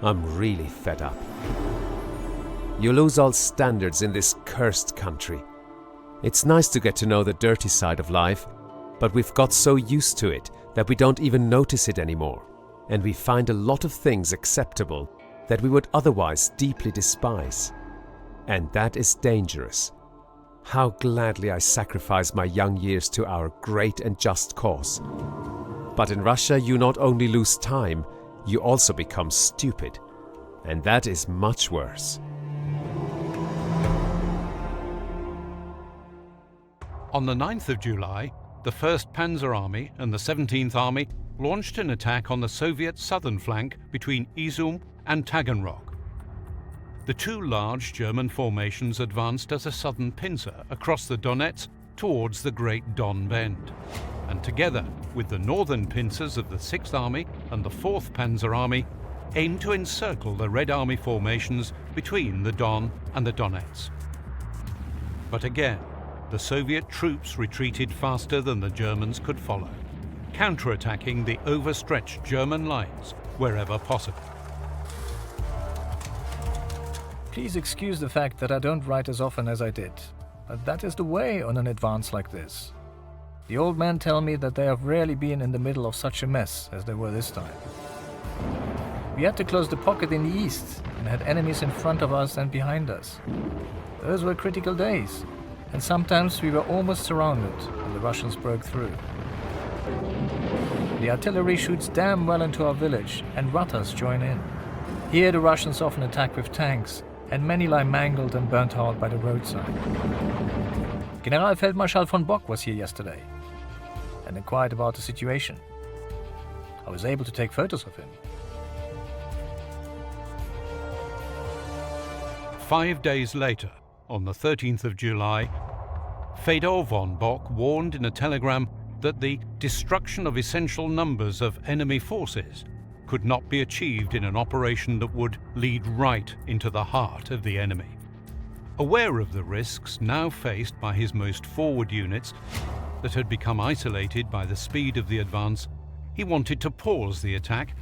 I'm really fed up. You lose all standards in this cursed country. It's nice to get to know the dirty side of life, but we've got so used to it that we don't even notice it anymore, and we find a lot of things acceptable that we would otherwise deeply despise. And that is dangerous. How gladly I sacrifice my young years to our great and just cause. But in Russia you not only lose time, you also become stupid. And that is much worse. On the 9th of July, the 1st Panzer Army and the 17th Army launched an attack on the Soviet southern flank between Izum and Taganrog. The two large German formations advanced as a southern pincer across the Donets towards the Great Don Bend, and together with the northern pincers of the 6th Army and the 4th Panzer Army, aimed to encircle the Red Army formations between the Don and the Donets. But again, the Soviet troops retreated faster than the Germans could follow, counterattacking the overstretched German lines wherever possible. Please excuse the fact that I don't write as often as I did, but that is the way on an advance like this. The old men tell me that they have rarely been in the middle of such a mess as they were this time. We had to close the pocket in the east and had enemies in front of us and behind us. Those were critical days, and sometimes we were almost surrounded when the Russians broke through. The artillery shoots damn well into our village, and Rutters join in. Here the Russians often attack with tanks, and many lie mangled and burnt out by the roadside. Generalfeldmarschall von Bock was here yesterday and inquired about the situation. I was able to take photos of him. 5 days later, on the 13th of July, Fedor von Bock warned in a telegram that the destruction of essential numbers of enemy forces could not be achieved in an operation that would lead right into the heart of the enemy. Aware of the risks now faced by his most forward units that had become isolated by the speed of the advance, he wanted to pause the attack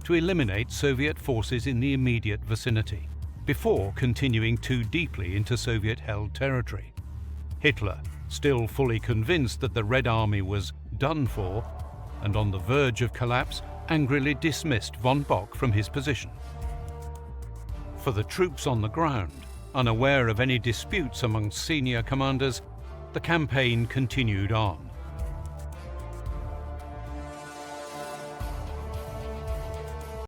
to eliminate Soviet forces in the immediate vicinity before continuing too deeply into Soviet-held territory. Hitler, still fully convinced that the Red Army was done for and on the verge of collapse, angrily dismissed von Bock from his position. For the troops on the ground, unaware of any disputes among senior commanders, the campaign continued on.